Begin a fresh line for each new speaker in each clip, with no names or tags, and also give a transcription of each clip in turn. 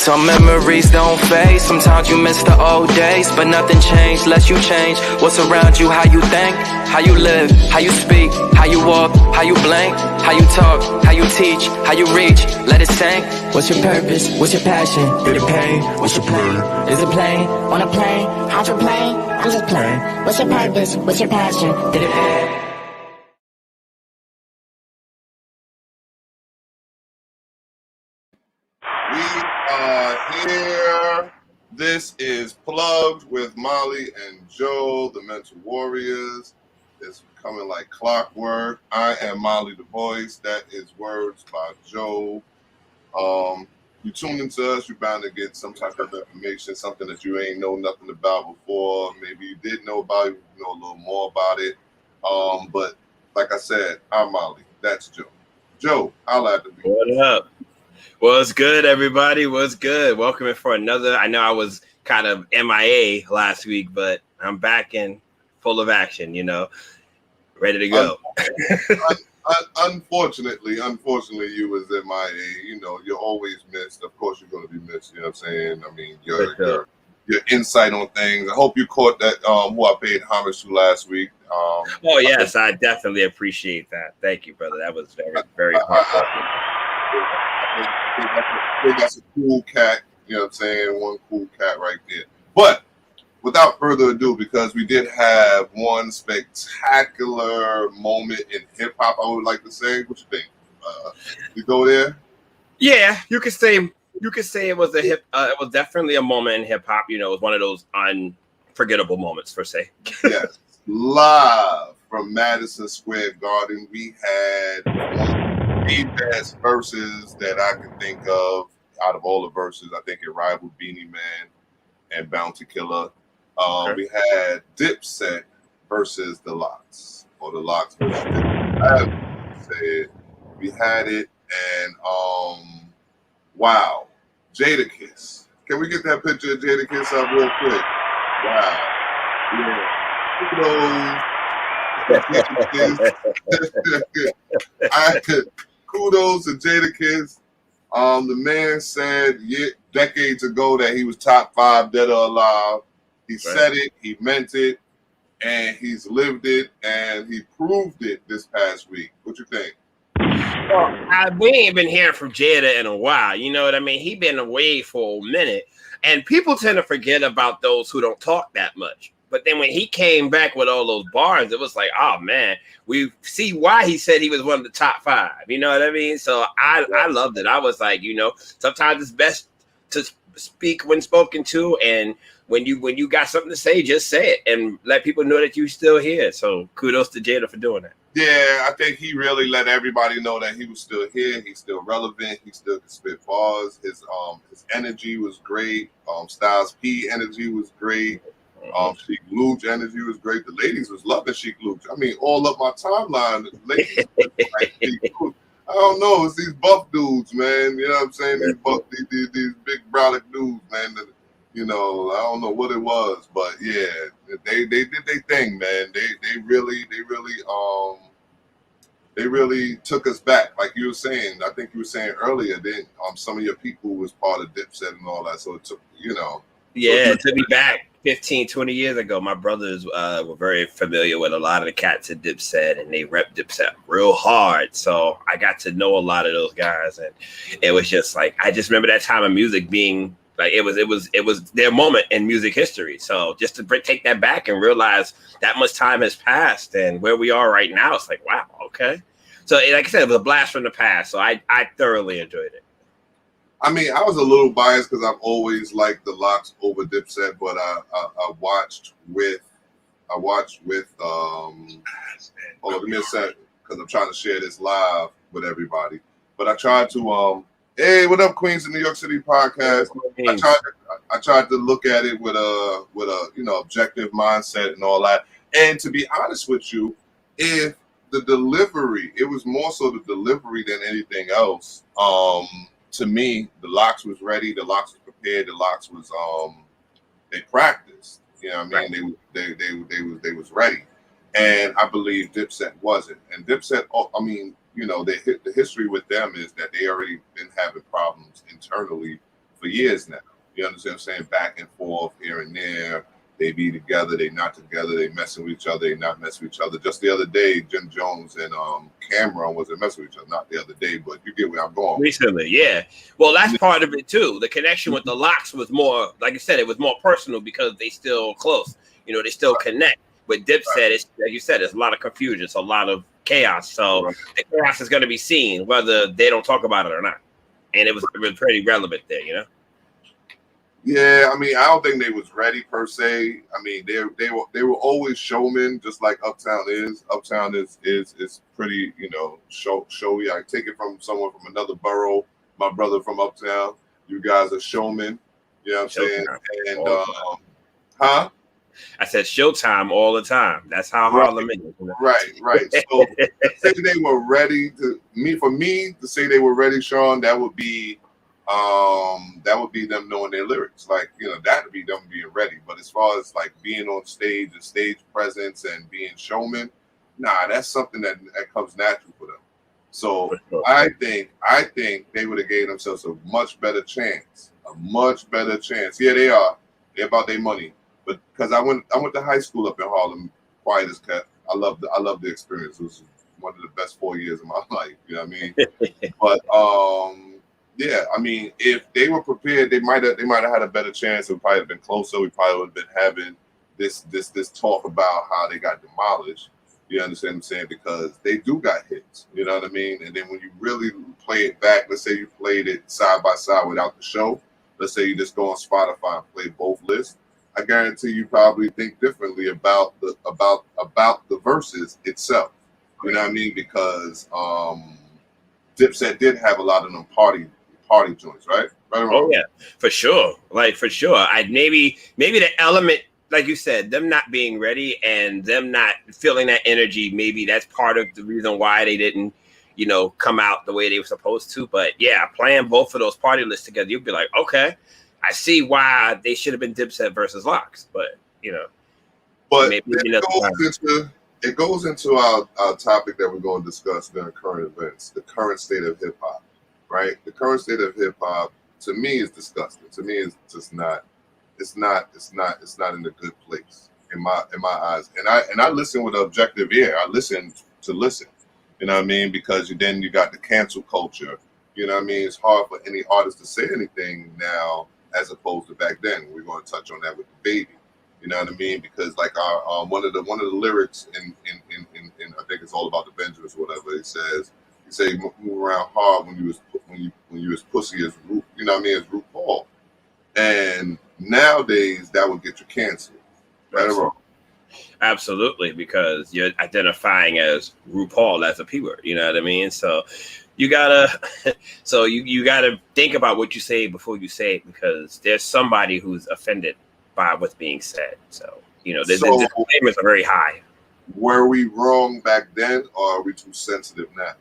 Some memories don't fade, sometimes you miss the old days, but nothing changed unless you change what's around you, how you think, how you live, how you speak, how you walk, how you blink, how you talk, how you teach, how you reach, let it sink.
What's your purpose? What's your passion? Through the pain, what's your plan? Is it plane? On a plane? Hydroplane? I'm just playing. What's your purpose? What's your passion? Through the pain.
We are here. This is Plugged with Molly and Joe, the Mental Warriors. It's coming like clockwork. I am Molly the Voice. That is Words by Joe. You tune into us, you're bound to get some type of information, something that you ain't know nothing about before. Maybe you did know about it, you know a little more about it. But like I said, I'm Molly. That's Joe. Joe, I'll have to be.
What up? What's good, everybody? What's good? Welcome in for another. I know I was kind of MIA last week, but I'm back in full of action, ready to go.
Unfortunately, you was MIA. You're always missed. Of course, you're going to be missed. You know what I'm saying? I mean, your insight on things. I hope you caught that. Who I paid homage to last week.
Oh yes, I definitely appreciate that. Thank you, brother. That was very, very heartwarming.
I think that's a cool cat. You know what I'm saying? One cool cat right there. But without further ado, because we did have one spectacular moment in hip hop, I would like to say. What you think? You go there?
Yeah, you could say it was it was definitely a moment in hip hop. It was one of those unforgettable moments, per se.
Yes, live from Madison Square Garden, we had one of the best verses that I can think of out of all the verses. I think it rivaled Beanie Man and Bounty Killer. We had Dipset versus the Lox, or the Lox versus Dipset. We had it, and wow, Jadakiss. Can we get that picture of Jadakiss up real quick? Wow, yeah. Kudos to Jadakiss. The man said decades ago that he was top 5 dead or alive. He said it, he meant it, and he's lived it, and he proved it this past week. What you think?
Well, we ain't been hearing from Jada in a while. You know what I mean? He been away for a minute, and people tend to forget about those who don't talk that much. But then when he came back with all those bars, it was like, oh man, we see why he said he was one of the top 5. You know what I mean? So I loved it. I was like, sometimes it's best to speak when spoken to, and when you got something to say, just say it and let people know that you're still here. So kudos to Jada for doing that.
Yeah, I think he really let everybody know that he was still here. He's still relevant. He still can spit bars. His energy was great. Styles P energy was great. Sheik Luch energy was great. The ladies was loving Sheik Luch. I mean, all up my timeline, the ladies like Sheik Luch. I don't know. It's these buff dudes, man. You know what I'm saying? These big brolic dudes, man. I don't know what it was, but yeah, they did their thing, man. They really took us back, like you were saying. I think you were saying earlier that some of your people was part of Dipset and all that, so it took
it took me back 15, 20 years ago. My brothers were very familiar with a lot of the cats at Dipset, and they rep Dipset real hard. So I got to know a lot of those guys, and it was just like, I just remember that time of music being like, it was their moment in music history. So just to take that back and realize that much time has passed, and where we are right now, it's like, wow, okay. So like I said, it was a blast from the past. So I thoroughly enjoyed it.
I mean, I was a little biased because I've always liked the Lox over Dipset, but I watched with hold on, give me a sec, because I'm trying to share this live with everybody. But I tried to hey, what up, Queens of New York City podcast? I tried to look at it with a objective mindset and all that. And to be honest with you, if the delivery, it was more so the delivery than anything else. To me, the Lox was ready, the Lox was prepared, the Lox was they practiced. You know what I mean? They was ready. And I believe Dipset wasn't. And Dipset, I mean, the history with them is that they already been having problems internally for years now. You understand what I'm saying? Back and forth, here and there. They be together, they not together, they messing with each other, they not messing with each other. Just the other day, Jim Jones and Cameron wasn't messing with each other. Not the other day, but you get where I'm going.
Recently, yeah. Well, that's part of it too. The connection with the Locks was more, like I said, it was more personal because they still close. You know, they still connect. With Dipset, it's like you said, it's a lot of confusion, it's a lot of chaos. So the chaos is going to be seen whether they don't talk about it or not. And it was pretty relevant there, you know.
Yeah, I mean, I don't think they was ready per se. I mean, they were always showmen, just like Uptown is. Uptown is pretty, you know, showy. I take it from someone from another borough. My brother from Uptown. You guys are showmen. You know what I'm saying? And huh?
I said Showtime all the time. That's how Harlem is.
Right. So say they were ready to say they were ready, Sean, that would be them knowing their lyrics. Like, you know, that would be them being ready. But as far as like being on stage and stage presence and being showman, nah, that's something that comes natural for them. So I think they would have gave themselves a much better chance. Yeah, they are. They're about their money. But because I went to high school up in Harlem, quiet as kept. I love the experience. It was one of the best 4 years of my life. You know what I mean? But yeah, I mean, if they were prepared, they might have had a better chance. It would probably have been closer. We probably would have been having this talk about how they got demolished. You understand what I'm saying? Because they do got hits. You know what I mean? And then when you really play it back, let's say you played it side by side without the show. Let's say you just go on Spotify and play both lists. I guarantee you probably think differently about the verses itself. You know what I mean? Because Dipset did have a lot of them party joints, right?
Oh yeah, for sure. Like for sure. I maybe the element, like you said, them not being ready and them not feeling that energy. Maybe that's part of the reason why they didn't, you know, come out the way they were supposed to. But yeah, playing both of those party lists together, you'd be like, okay, I see why they should have been Dipset versus Locks. But you know,
but it goes into our topic that we're going to discuss during current events, the current state of hip hop. Right, the current state of hip hop to me is disgusting. To me, it's just not. It's not in a good place in my eyes. And I listen with an objective ear. I listen. You know what I mean? Because then you got the cancel culture. You know what I mean? It's hard for any artist to say anything now as opposed to back then. We're going to touch on that with the baby. You know what I mean? Because like our one of the lyrics in I think it's all about the Benjamins or whatever. It says. You say move around hard when you was pussy as you know what I mean, as RuPaul. And nowadays that would get you canceled. Right or wrong?
Absolutely, because you're identifying as RuPaul as a P word. You know what I mean? So you gotta you gotta think about what you say before you say it, because there's somebody who's offended by what's being said. So you know, the disclaimers are very high.
Were we wrong back then, or are we too sensitive now?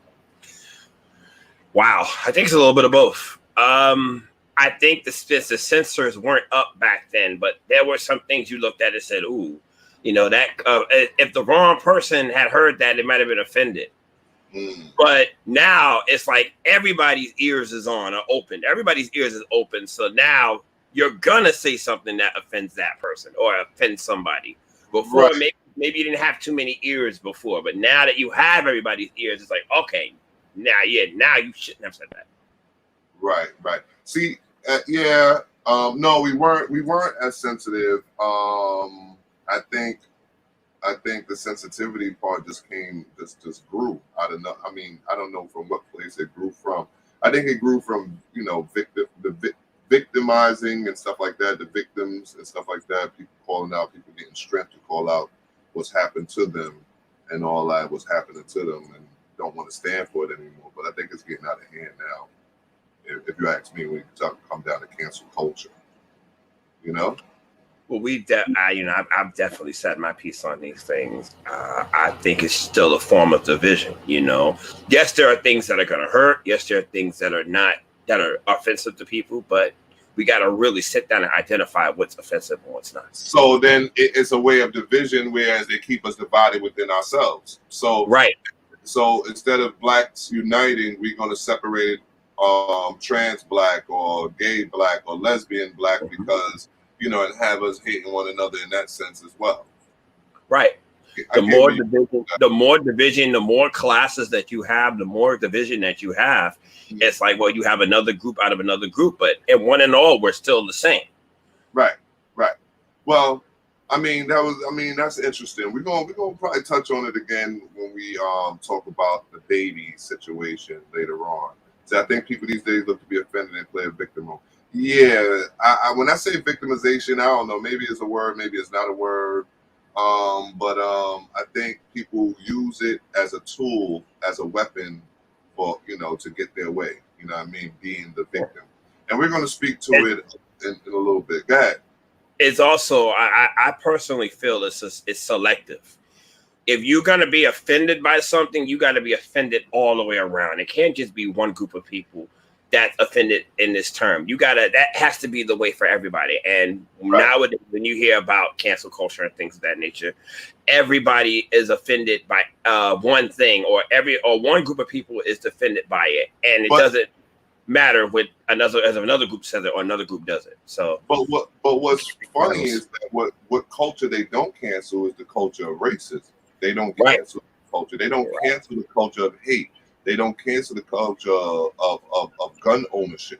Wow, I think it's a little bit of both. I think the censors weren't up back then, but there were some things you looked at and said, "Ooh, you know that." If the wrong person had heard that, they might have been offended. But now it's like everybody's ears is on or open. Everybody's ears is open. So now you're gonna say something that offends that person or offends somebody. Before, maybe you didn't have too many ears before, but now that you have everybody's ears, it's like, okay. Now you shouldn't have said that. Right.
See, no, we weren't as sensitive. I think the sensitivity part just grew. I don't know. I mean, I don't know from what place it grew from. I think it grew from, you know, victimizing and stuff like that, the victims and stuff like that, people calling out, people getting strength to call out what's happened to them and all that was happening to them, and don't want to stand for it anymore. But I think it's getting out of hand now. If you ask me, when you come down to cancel culture, you know.
Well, I've definitely said my piece on these things. I think it's still a form of division. You know, yes, there are things that are going to hurt. Yes, there are things that are offensive to people. But we got to really sit down and identify what's offensive and what's not.
So then it's a way of division, whereas they keep us divided within ourselves. So
right.
So instead of blacks uniting, we're going to separate trans black or gay black or lesbian black because, you know, and have us hating one another in that sense as well.
Right. The more division, the more classes that you have, the more division that you have. It's like, well, you have another group out of another group, but in one and all, we're still the same.
Right. Well, that's interesting. We're gonna probably touch on it again when we talk about the baby situation later on. So I think people these days look to be offended and play a victim role. Yeah, when I say victimization, I don't know. Maybe it's a word, maybe it's not a word. But I think people use it as a tool, as a weapon for, you know, to get their way. You know what I mean? Being the victim. And we're going to speak to it in a little bit. Go ahead.
It's also, I personally feel it's selective. If you're going to be offended by something, you got to be offended all the way around. It can't just be one group of people that's offended in this term. That has to be the way for everybody. And nowadays, when you hear about cancel culture and things of that nature, everybody is offended by one thing, or one group of people is offended by it. And it doesn't matter with another group says it or another group does it. So,
what's funny is that what culture they don't cancel is the culture of racism. They don't cancel the culture. They don't cancel the culture of hate. They don't cancel the culture of gun ownership.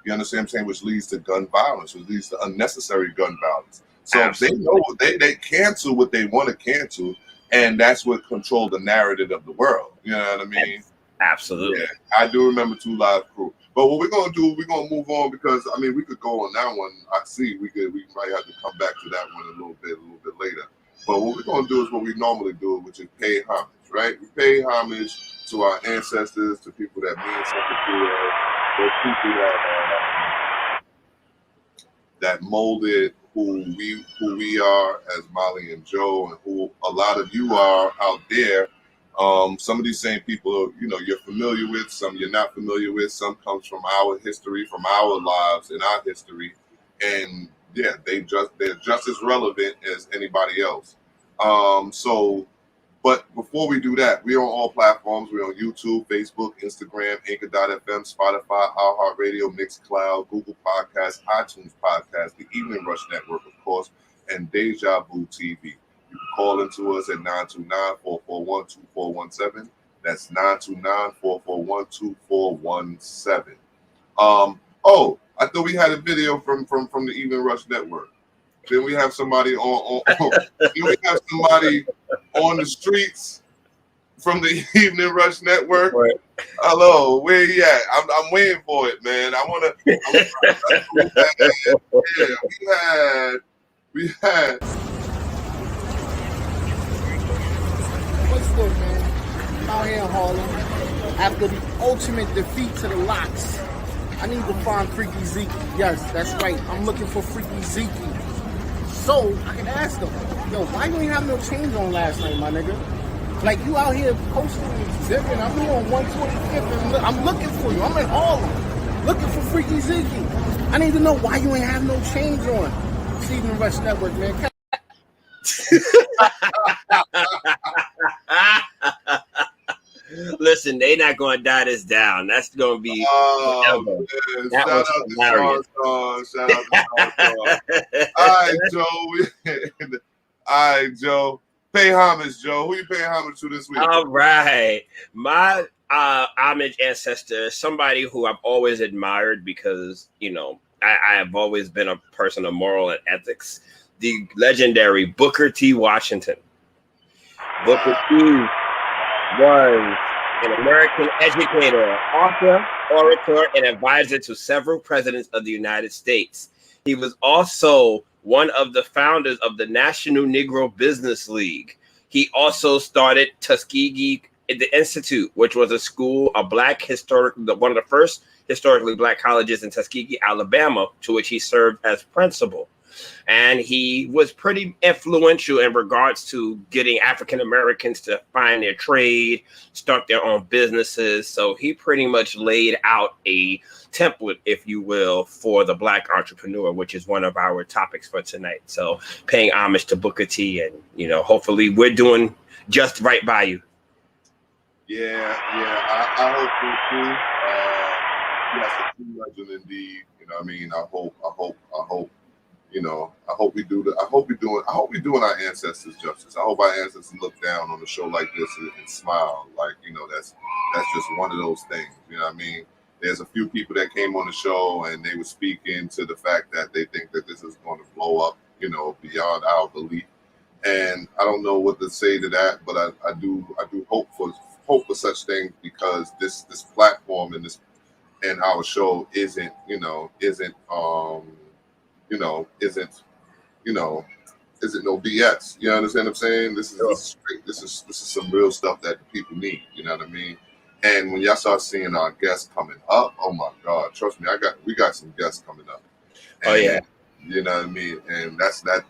You understand what I'm saying? Which leads to gun violence, which leads to unnecessary gun violence. So absolutely. They cancel what they want to cancel, and that's what controls the narrative of the world. You know what I mean?
Absolutely.
Yeah, I do remember Two Live Crew. But what we're gonna do, we're gonna move on because I mean we could go on that one. I see we might have to come back to that one a little bit later. But what we're gonna do is what we normally do, which is pay homage, right? We pay homage to our ancestors, to people that mean something to us, those people that molded who we are as Molly and Joe, and who a lot of you are out there. Some of these same people, you know, you're familiar with, some you're not familiar with, some comes from our history, from our lives and our history. And yeah, they're just as relevant as anybody else. But before we do that, we're on all platforms. We're on YouTube, Facebook, Instagram, Anchor.fm, Spotify, iHeartRadio, Mixcloud, Google Podcasts, iTunes Podcasts, the Evening Rush Network, of course, and Deja Vu TV. You can call into us at 929-441-2417. That's 929-441-2417. I thought we had a video from the Evening Rush Network. Then we have somebody on the streets from the Evening Rush Network. Right. Hello, where you at? I'm waiting for it, man. We had.
What's good, man? I'm out here in Harlem. After the ultimate defeat to the Locks, I need to find Freaky Zeke. Yes, that's right. I'm looking for Freaky Zeke. So I can ask them, yo, why you ain't have no chains on last night, my nigga? Like, you out here posting and zipping. I'm here on 125th and I'm looking for you. I'm in Harlem looking for Freaky Zeke. I need to know why you ain't have no chains on. Evening Rush Network, man.
Listen, they not going to die this down. That's going to be forever. That
shout out to All right, Joe. Pay homage, Joe. Who you paying homage to this week?
All right. My homage ancestor is somebody who I've always admired because, you know, I have always been a person of moral and ethics. The legendary Booker T. Washington. Booker T. was an American educator, author, orator, and advisor to several presidents of the United States. He was also one of the founders of the National Negro Business League. He also started Tuskegee the Institute, which was a school, one of the first historically black colleges in Tuskegee, Alabama, to which he served as principal. And he was pretty influential in regards to getting African Americans to find their trade, start their own businesses. So he pretty much laid out a template, if you will, for the black entrepreneur, which is one of our topics for tonight. So paying homage to Booker T, and, you know, hopefully we're doing just right by you.
Yeah, I hope so too. Yes, a true legend indeed. You know what I mean? I hope, you know, I hope we do I hope we're doing our ancestors justice. I hope our ancestors look down on a show like this and smile. Like, you know, that's just one of those things. You know what I mean? There's a few people that came on the show and they were speaking to the fact that they think that this is going to blow up, you know, beyond our belief. And I don't know what to say to that, but I do hope for such things, because this platform and our show isn't no BS. You understand what I'm saying? This is straight. This is some real stuff that the people need. You know what I mean? And when y'all start seeing our guests coming up, oh my God, trust me, we got some guests coming up. And,
oh yeah,
you know what I mean? And that's going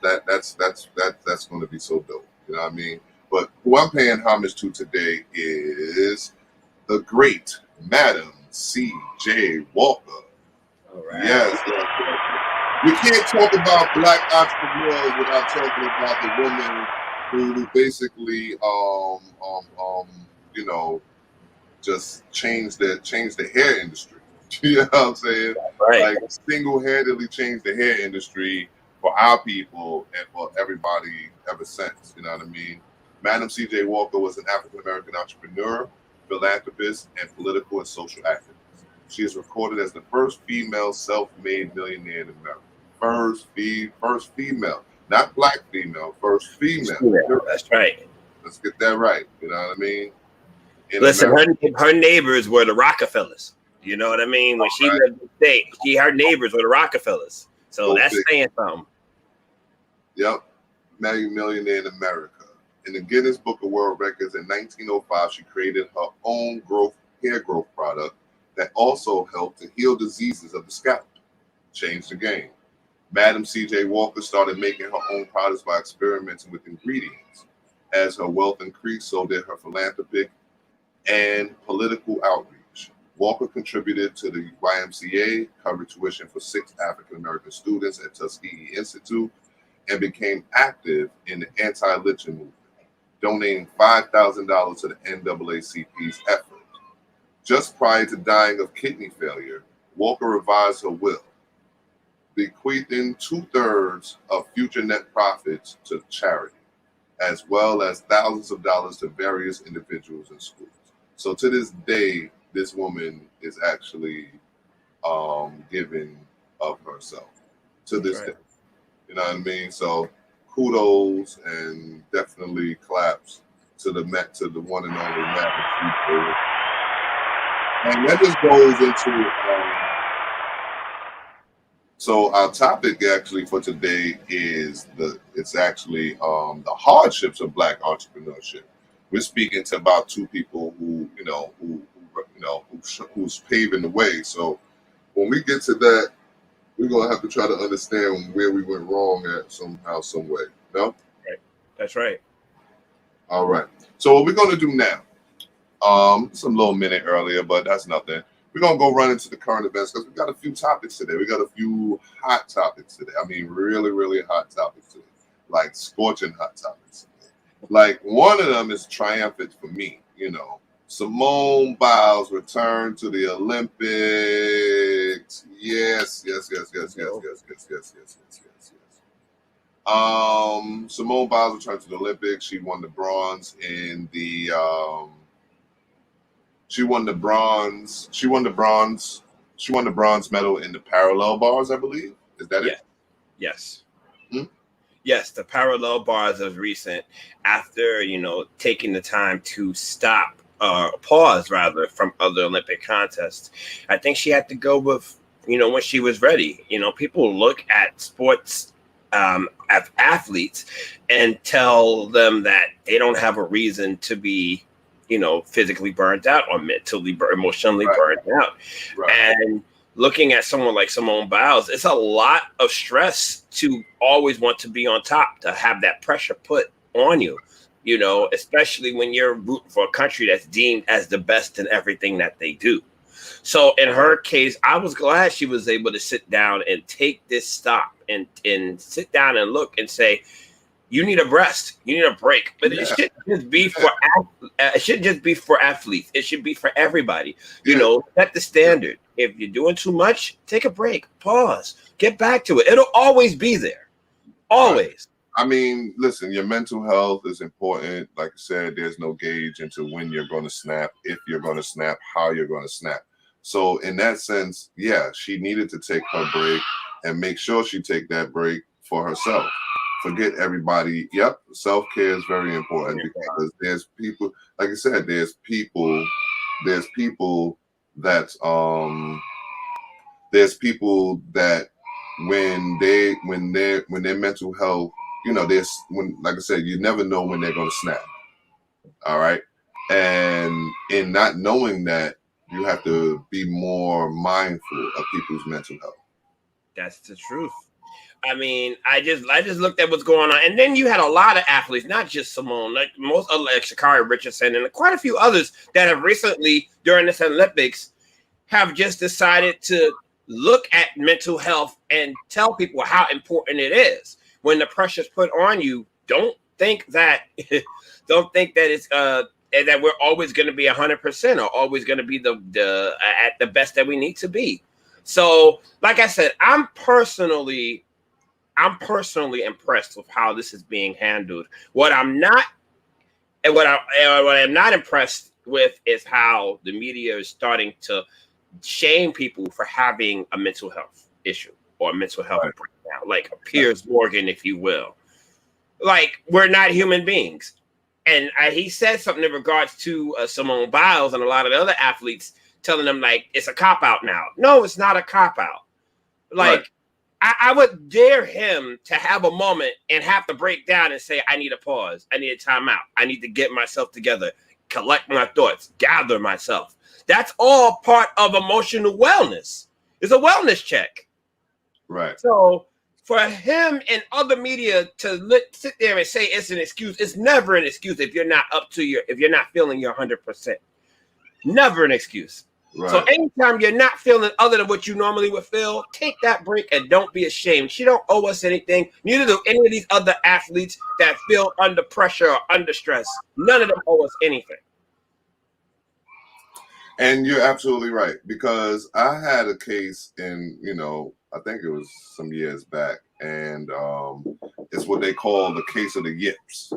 to be so dope. You know what I mean? But who I'm paying homage to today is the great Madam C.J. Walker.
all right.
Yes. We can't talk about Black entrepreneurs without talking about the woman who basically, just changed the hair industry. You know what I'm saying?
Right.
Like, single-handedly changed the hair industry for our people and for everybody ever since. You know what I mean? Madam C.J. Walker was an African-American entrepreneur, philanthropist, and political and social activist. She is recorded as the first female self-made millionaire in America. First female, not black female, first female.
That's right.
Let's get that right. You know what I mean?
Listen, her neighbors were the Rockefellers. You know what I mean? When she lived in the state, her neighbors were the Rockefellers. So that's saying something.
Yep. Millionaire in America. In the Guinness Book of World Records in 1905, she created her own hair growth product that also helped to heal diseases of the scalp. Changed the game. Madam C.J. Walker started making her own products by experimenting with ingredients. As her wealth increased, so did her philanthropic and political outreach. Walker contributed to the YMCA, covered tuition for 6 African-American students at Tuskegee Institute, and became active in the anti-lynching movement, donating $5,000 to the NAACP's effort. Just prior to dying of kidney failure, Walker revised her will, bequeathing 2/3 of future net profits to charity, as well as thousands of dollars to various individuals and schools. So to this day, this woman is actually giving of herself to this day. You know what I mean? So kudos and definitely claps to the one and only Matt. And that just goes into so our topic actually for today is the hardships of Black entrepreneurship. We're speaking to about 2 people who's paving the way. So when we get to that, we're gonna have to try to understand where we went wrong at somehow, some way. No?
Right. That's right.
All right. So what we're gonna do now, it's a little minute earlier, but that's nothing. We're gonna go run into the current events because we got a few topics today. We got a few hot topics today. I mean, really, really hot topics today. Like scorching hot topics today. Like one of them is triumphant for me, you know. Simone Biles returned to the Olympics. Yes. Simone Biles returned to the Olympics. She won the bronze in the she won the bronze medal in the parallel bars, I believe. Is that it?
Yes. Yes, the parallel bars was recent after, taking the time to pause rather from other Olympic contests. I think she had to go with, when she was ready. People look at sports as athletes and tell them that they don't have a reason to be, physically burnt out or mentally, emotionally burnt out. Right. And looking at someone like Simone Biles, it's a lot of stress to always want to be on top, to have that pressure put on you, especially when you're rooting for a country that's deemed as the best in everything that they do. So in her case, I was glad she was able to sit down and take this stop and sit down and look and say, you need a rest, you need a break. But it shouldn't just be for athletes. It should be for everybody. Set the standard. if you're doing too much, take a break, pause, get back to it. It'll always be there. Always.
I mean, listen, your mental health is important. Like I said, there's no gauge into when you're going to snap, if you're going to snap, how you're going to snap. So in that sense, yeah, she needed to take her break and make sure she take that break for herself. Forget everybody. Yep, self-care is very important because there's people, like I said, there's people that when their mental health, like I said, you never know when they're going to snap. All right. And in not knowing that, you have to be more mindful of people's mental health.
That's the truth. I mean, I just looked at what's going on, and then you had a lot of athletes, not just Simone, like most other, like Sha'Carri Richardson, and quite a few others that have recently during this Olympics have just decided to look at mental health and tell people how important it is. When the pressure's put on you, don't think that it's that we're always going to be 100% or always going to be the at the best that we need to be. So, like I said, I'm personally impressed with how this is being handled. What I'm not impressed with is how the media is starting to shame people for having a mental health issue or a mental health breakdown, like a Piers Morgan, if you will. Like, we're not human beings. And he said something in regards to Simone Biles and a lot of the other athletes, telling them, like, it's a cop-out now. No, it's not a cop-out. Like, I would dare him to have a moment and have to break down and say, I need a pause. I need a timeout. I need to get myself together, collect my thoughts, gather myself. That's all part of emotional wellness. It's a wellness check.
Right.
So for him and other media to sit there and say it's an excuse, it's never an excuse if you're not if you're not feeling your 100%. Never an excuse. Right. So anytime you're not feeling other than what you normally would feel, take that break and don't be ashamed. She don't owe us anything. Neither do any of these other athletes that feel under pressure or under stress. None of them owe us anything.
And you're absolutely right, because I had a case in, I think it was some years back, and it's what they call the case of the yips.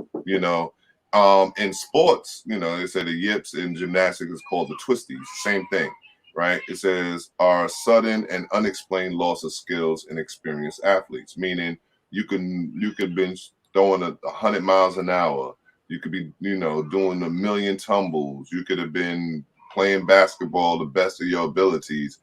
In sports, they say the yips. In gymnastics is called the twisties. Same thing, right? It says are sudden and unexplained loss of skills in experienced athletes, meaning you could be throwing 100 miles an hour. You could be, doing 1 million tumbles. You could have been playing basketball the best of your abilities,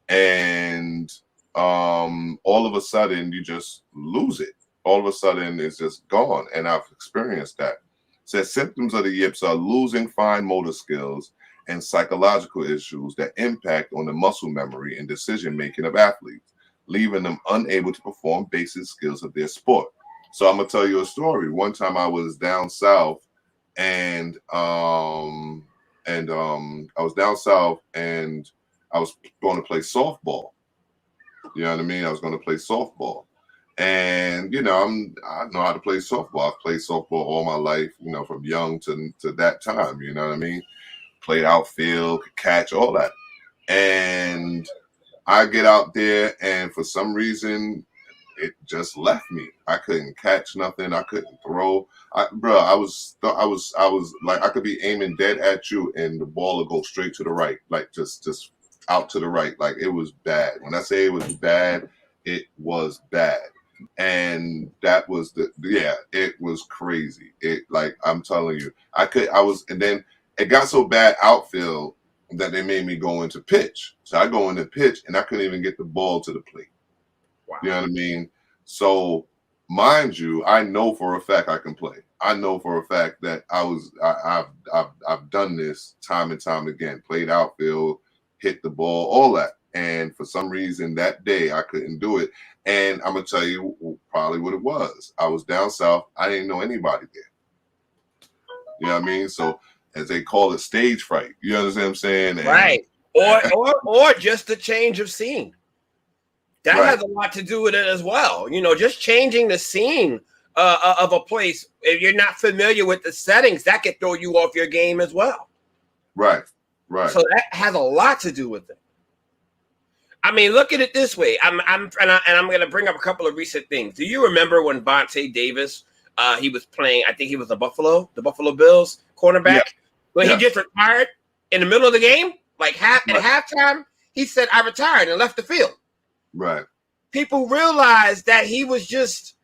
and all of a sudden you just lose it. All of a sudden it's just gone, and I've experienced that. It says symptoms of the yips are losing fine motor skills and psychological issues that impact on the muscle memory and decision making of athletes, leaving them unable to perform basic skills of their sport. So I'm gonna tell you a story. One time I was down south, and I was down south and I was going to play softball. You know what I mean? I was going to play softball. And, I know how to play softball. I've played softball all my life, from young to that time, you know what I mean? Played outfield, could catch, all that. And I get out there, and for some reason, it just left me. I couldn't catch nothing. I couldn't throw. I was like, I could be aiming dead at you and the ball would go straight to the right, like just out to the right. Like, it was bad. When I say it was bad, it was bad. And that was it was crazy. It, like, I'm telling you, and then it got so bad outfield that they made me go into pitch. So I go into pitch and I couldn't even get the ball to the plate. Wow. You know what I mean? So, mind you, I know for a fact I can play. I know for a fact that I've done this time and time again. Played outfield, hit the ball, all that. And for some reason that day I couldn't do it. And I'm gonna tell you probably what it was. I was down south. I didn't know anybody there. You know what I mean? So, as they call it, stage fright. You understand what I'm saying? And,
right. Or just the change of scene. That has a lot to do with it as well. Just changing the scene of a place. If you're not familiar with the settings, that could throw you off your game as well.
Right.
So that has a lot to do with it. I mean, look at it this way. I'm going to bring up a couple of recent things. Do you remember when Vontae Davis, he was playing? I think he was the Buffalo Bills cornerback. When he just retired in the middle of the game, like at halftime, he said, "I retired," and left the field.
Right.
People realized that he was just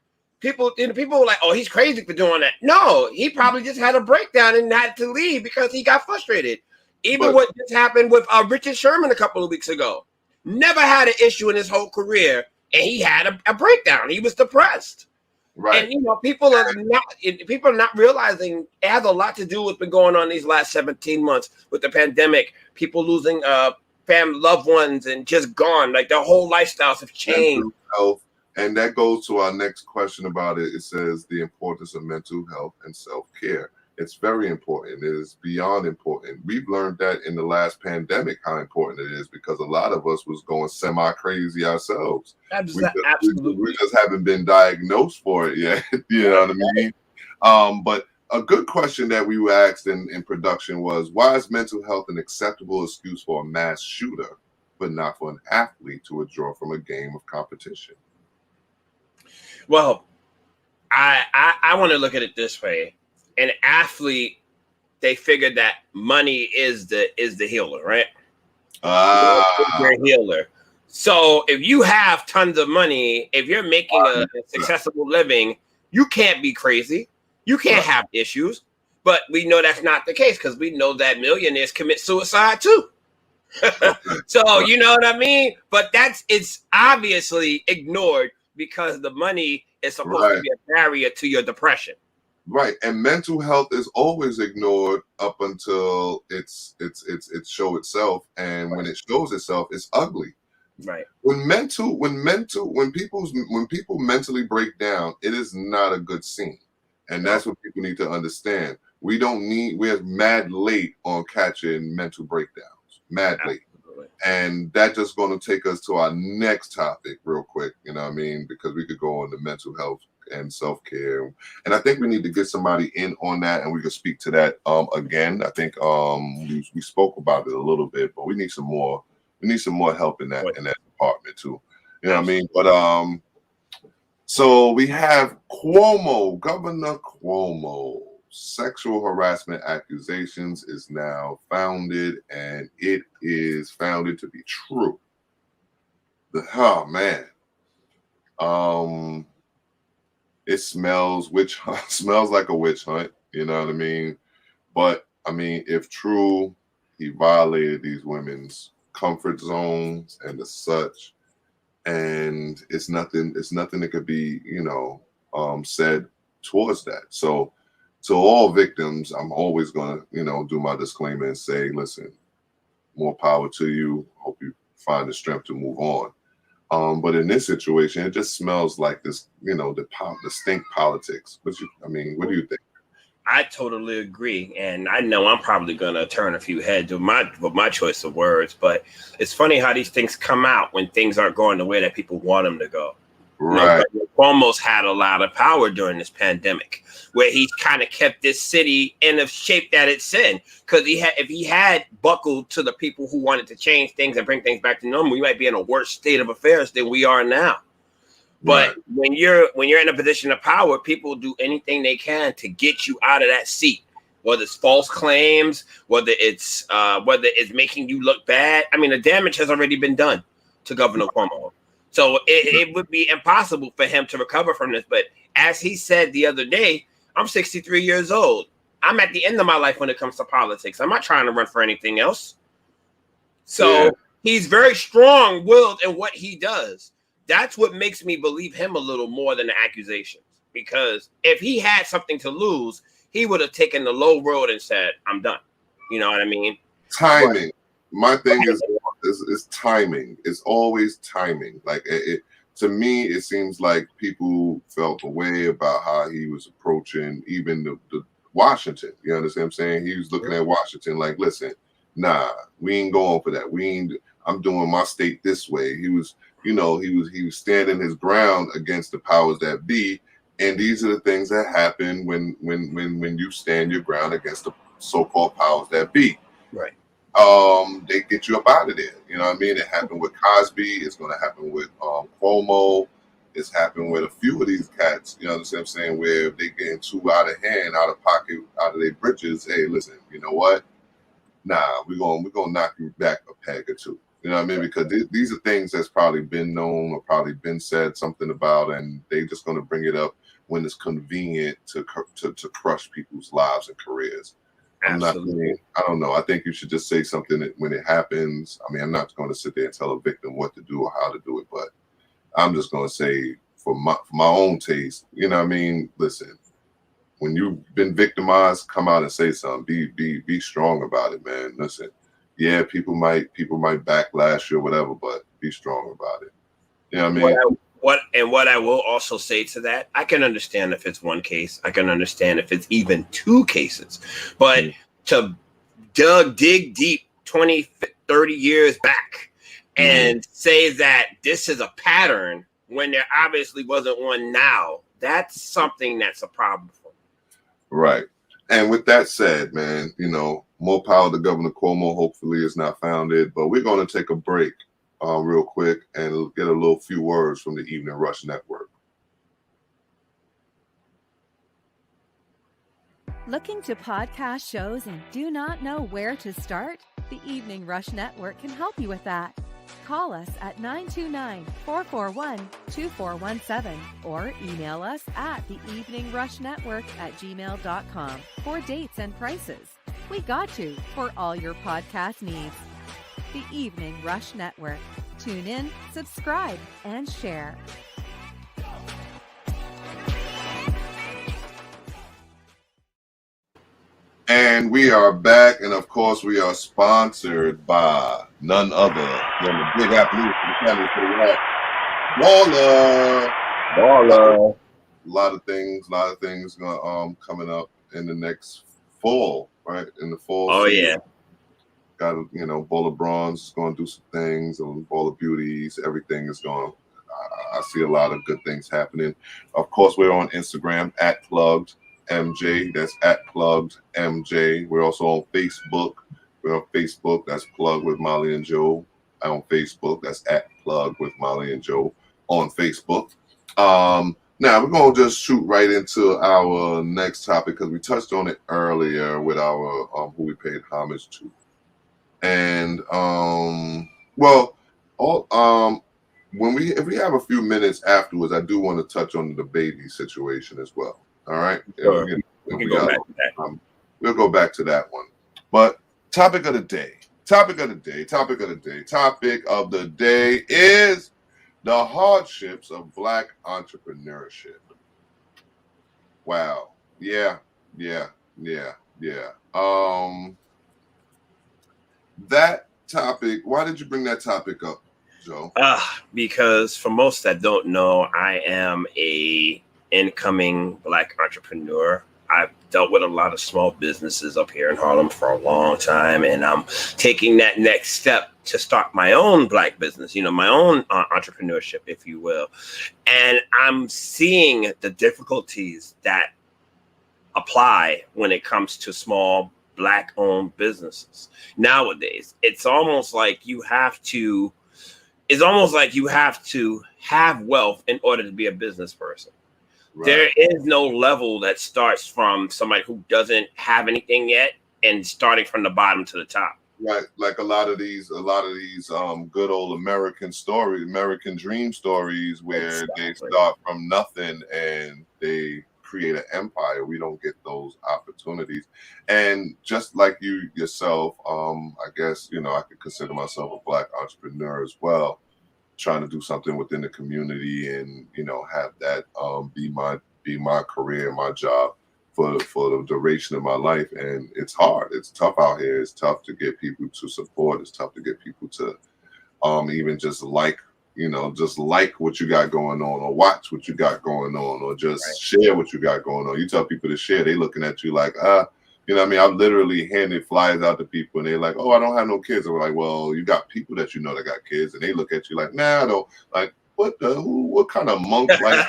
people were like, "Oh, he's crazy for doing that." No, he probably just had a breakdown and had to leave because he got frustrated. Even what just happened with Richard Sherman a couple of weeks ago. Never had an issue in his whole career, and he had a breakdown. He was depressed. Right. And people are not realizing it has a lot to do with what's been going on these last 17 months with the pandemic. People losing family, loved ones, and just gone. Like their whole lifestyles have changed.
Mental health, and that goes to our next question about it. It says the importance of mental health and self-care. It's very important. It is beyond important. We've learned that in the last pandemic how important it is because a lot of us was going semi-crazy ourselves.
Absolutely.
We just haven't been diagnosed for it yet. You know what I mean? But a good question that we were asked in production was, why is mental health an acceptable excuse for a mass shooter, but not for an athlete to withdraw from a game of competition?
Well, I want to look at it this way. An athlete, they figured that money is the healer, right? They're a healer. So if you have tons of money, if you're making a successful living, you can't be crazy. You can't have issues. But we know that's not the case because we know that millionaires commit suicide too. So you know what I mean? But it's obviously ignored because the money is supposed to be a barrier to your depression.
Right, and mental health is always ignored up until it's show itself, and when it shows itself, it's ugly.
Right.
When people mentally break down, it is not a good scene, and that's what people need to understand. We're mad late on catching mental breakdowns, mad late, and that's just going to take us to our next topic real quick. You know what I mean? Because we could go on to mental health and self-care, and I think we need to get somebody in on that, and we can speak to that again. I think we spoke about it a little bit, but we need some more help in that department too. You know what I mean? But so we have Governor Cuomo. Sexual harassment accusations is now founded, and it is founded to be true. It smells smells like a witch hunt, you know what I mean? But I mean, if true, he violated these women's comfort zones and the such, and it's nothing that could be, said towards that. So to all victims, I'm always gonna, do my disclaimer and say, listen, more power to you. Hope you find the strength to move on. But in this situation, it just smells like this, the stink politics. What do you think?
I totally agree, and I know I'm probably gonna turn a few heads with my choice of words. But it's funny how these things come out when things aren't going the way that people want them to go.
Right.
Cuomo's had a lot of power during this pandemic, where he's kind of kept this city in the shape that it's in. Because if he had buckled to the people who wanted to change things and bring things back to normal, we might be in a worse state of affairs than we are now. But when you're in a position of power, people do anything they can to get you out of that seat. Whether it's false claims, whether it's making you look bad. I mean, the damage has already been done to Governor Cuomo. So it would be impossible for him to recover from this. But as he said the other day, I'm 63 years old. I'm at the end of my life when it comes to politics. I'm not trying to run for anything else. So he's very strong-willed in what he does. That's what makes me believe him a little more than the accusations. Because if he had something to lose, he would have taken the low road and said, I'm done. You know what I mean?
Timing. My thing is timing. It's always timing. Like to me, it seems like people felt a way about how he was approaching even the Washington. You understand what I'm saying? He was looking at Washington like, listen, nah, we ain't going for that. I'm doing my state this way. He was standing his ground against the powers that be. And these are the things that happen when you stand your ground against the so-called powers that be.
Right.
they get you up out of there. You know what I mean? It happened with Cosby. It's going to happen with Cuomo. It's happened with a few of these cats. You know what I'm saying? Where if they getting too out of hand, out of pocket, out of their britches. Hey, listen, you know what? Nah, we're gonna knock you back a peg or two. You know what I mean? Because these are things that's probably been known or probably been said something about, and they just going to bring it up when it's convenient to crush people's lives and careers.
Absolutely.
I don't know. I think you should just say something when it happens. I mean, I'm not going to sit there and tell a victim what to do or how to do it, but I'm just going to say for my own taste, you know what I mean? Listen, when you've been victimized, come out and say something. Be strong about it, man. Listen. Yeah, people might backlash you or whatever, but be strong about it. You know what I mean?
What I will also say to that, I can understand if it's one case. I can understand if it's even two cases. But to dig deep 20, 30 years back and say that this is a pattern when there obviously wasn't one now, that's something that's a problem for me.
Right. And with that said, man, you know, more power to Governor Cuomo. Hopefully it's not founded, but we're going to take a break real quick and get a few words from the Evening Rush Network.
Looking to podcast shows and do not know where to start? The Evening Rush Network can help you with that. Call us at 929-441-2417 or email us at theeveningrushnetwork@gmail.com for dates and prices. We got you for all your podcast needs. The Evening Rush Network. Tune in, subscribe, and share.
And we are back, and of course, we are sponsored by none other than the big athlete from the Baller. A lot of things coming up in the next fall, right? In the fall.
Oh,
season.
yeah.
Got, you know, Ball of Bronze is going to do some things, and Ball of Beauties, everything is going. I see a lot of good things happening. Of course, we're on Instagram at Plugged MJ. That's at Plugged MJ. We're also on Facebook. We're on Facebook. That's Plugged with Molly and Joe. On Facebook, that's at Plugged with Molly and Joe on Facebook. Now we're gonna just shoot right into our next topic because we touched on it earlier with our who we paid homage to, and if we have a few minutes afterwards, I do want to touch on the baby situation as well. All right,
Sure. We'll
go back to that one. But topic of the day is the hardships of Black entrepreneurship. Wow. Yeah. That topic, why did you bring that topic up, Joe?
Because for most that don't know, I am a incoming Black entrepreneur. I've dealt with a lot of small businesses up here in Harlem for a long time, and I'm taking that next step to start my own Black business, you know, my own entrepreneurship, if you will. And I'm seeing the difficulties that apply when it comes to small Black-owned businesses. Nowadays, it's almost like you have to have wealth in order to be a business person. Right. There is no level that starts from somebody who doesn't have anything yet and starting from the bottom to the top.
Right, like a lot of these good old American dream stories where they start from nothing and they create an empire. We don't get those opportunities. And just like you yourself, I guess, you know, I could consider myself a Black entrepreneur as well, trying to do something within the community and, you know, have that be my career, my job for the duration of my life. And it's hard. It's tough out here. It's tough to get people to support. It's tough to get people to even just like what you got going on, or watch what you got going on, or just share what you got going on. You tell people to share, they looking at you like, you know what I mean? I've literally handed flyers out to people and they're like, oh, I don't have no kids. I'm like, well, you got people that you know that got kids, and they look at you like, nah, I don't. Like, what kind of monk like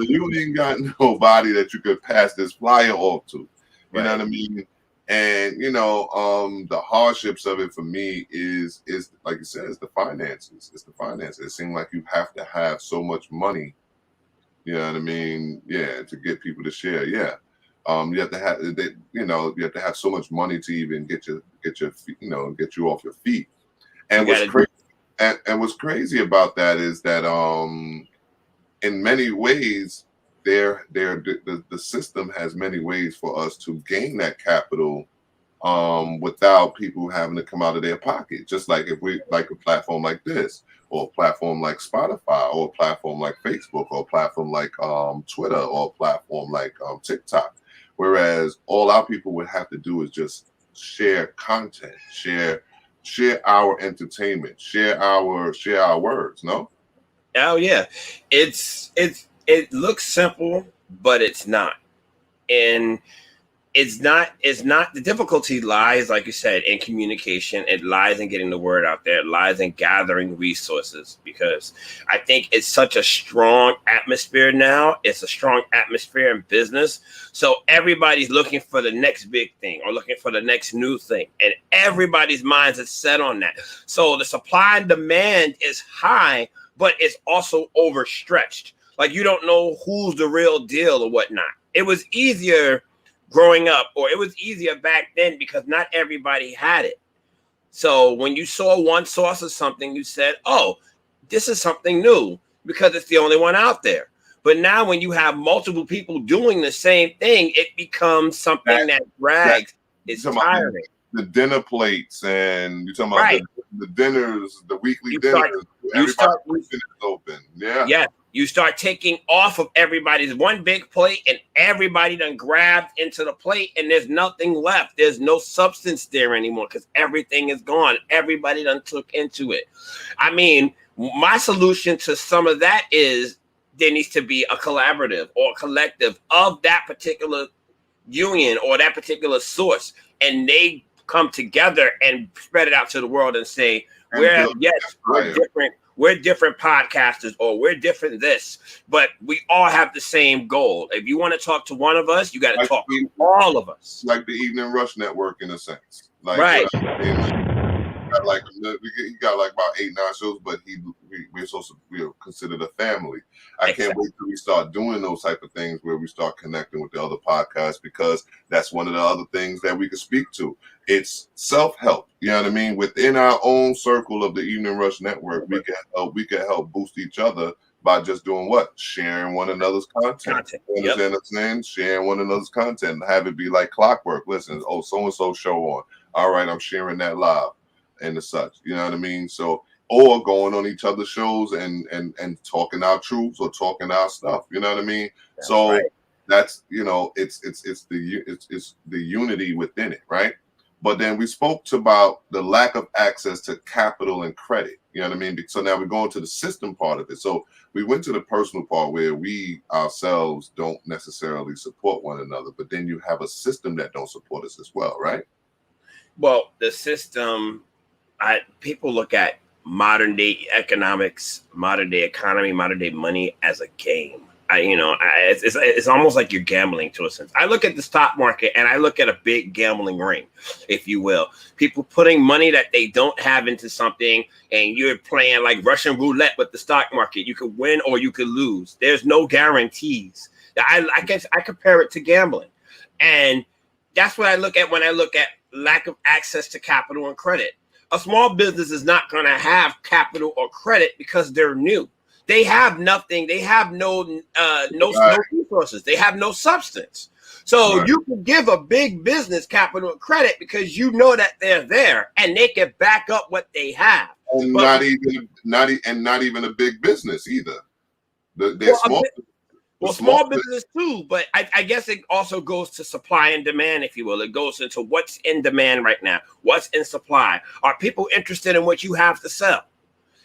you ain't got nobody that you could pass this flyer off to. You know what I mean? And the hardships of it for me is like you said, it's the finances. It's the finances. It seems like you have to have so much money, you know what I mean? Yeah, to get people to share. Yeah. You have to have you have to have so much money to even get your feet, get you off your feet. And what's crazy about that is that in many ways the system has many ways for us to gain that capital without people having to come out of their pocket. Just like if we like a platform like this, or a platform like Spotify, or a platform like Facebook, or a platform like Twitter, or a platform like TikTok. Whereas all our people would have to do is just share content, share our entertainment, share our words. No.
Oh yeah, it looks simple, but it's not. And it's not the difficulty lies, like you said, in communication. It lies in getting the word out there. It lies in gathering resources, because I think it's such a strong atmosphere now. It's a strong atmosphere in business. So everybody's looking for the next big thing, or looking for the next new thing. And everybody's minds are set on that. So the supply and demand is high, but it's also overstretched. Like, you don't know who's the real deal or whatnot. It was easier growing up, or it was easier back then because not everybody had it. So when you saw one source of something, you said, oh, this is something new because it's the only one out there. But now when you have multiple people doing the same thing, it becomes something that drags. It's tiring.
The dinner plates, and you're talking about the dinners, the weekly dinners. Everybody's is open. Yeah.
Yeah. You start taking off of everybody's one big plate, and everybody done grabbed into the plate, and there's nothing left. There's no substance there anymore because everything is gone. Everybody done took into it. I mean, my solution to some of that is there needs to be a collaborative or a collective of that particular union or that particular source, and they come together and spread it out to the world and say, we're different. We're different podcasters, or we're different this, but we all have the same goal. If you want to talk to one of us, you got to talk to all of us.
Like the Evening Rush Network, in a sense. Like,
right.
He got like about 8-9 shows, but we're supposed to be considered a family. I can't wait till we start doing those type of things where we start connecting with the other podcasts, because that's one of the other things that we can speak to. It's self-help. You know what I mean? Within our own circle of the Evening Rush Network, we can help boost each other by just doing what? Sharing one another's content. You understand what I'm saying? Sharing one another's content and have it be like clockwork. Listen, so-and-so show on. All right, I'm sharing that live and the such. You know what I mean? So, or going on each other's shows and talking our truths or talking our stuff. You know what I mean? That's it's the unity within it, right? But then we spoke about the lack of access to capital and credit. You know what I mean? So now we're going to the system part of it. So we went to the personal part where we ourselves don't necessarily support one another, but then you have a system that don't support us as well, right?
Well, the system, people look at modern day economics, modern day economy, modern day money as a game. It's almost like you're gambling to a sense. I look at the stock market and I look at a big gambling ring, if you will. People putting money that they don't have into something, and you're playing like Russian roulette with the stock market. You could win or you could lose. There's no guarantees. I guess I compare it to gambling. And that's what I look at when I look at lack of access to capital and credit. A small business is not going to have capital or credit because they're new. They have nothing. They have no resources. They have no substance. So you can give a big business capital and credit because you know that they're there and they can back up what they have.
And not even a big business either. They're small.
Small business too, but I guess it also goes to supply and demand, if you will. It goes into what's in demand right now, what's in supply. Are people interested in what you have to sell?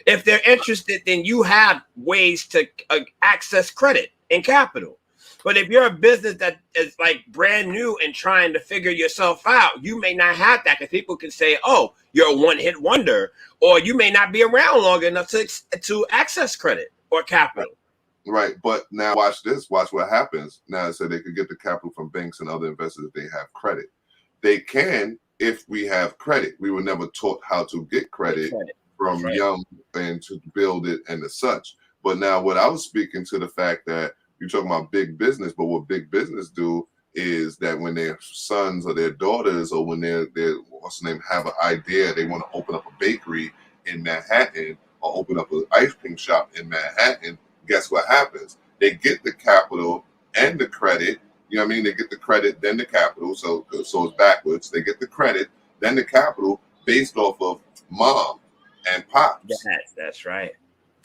If they're interested, then you have ways to access credit and capital. But if you're a business that is like brand new and trying to figure yourself out, you may not have that, because people can say, oh, you're a one-hit wonder, or you may not be around long enough to access credit or capital.
Right. But now watch this. Watch what happens. Now, so they could get the capital from banks and other investors if they have credit. they can if we have credit. We were never taught how to get credit from young and to build it and as such. But now what I was speaking to the fact that you're talking about big business, but what big business do is that when their sons or their daughters or when they're what's the name have an idea, they want to open up a bakery in Manhattan or open up an ice cream shop in Manhattan, guess what happens? They get the capital and the credit. You know what I mean? They get the credit, then the capital. So it's backwards. They get the credit, then the capital based off of mom and pops.
That's right.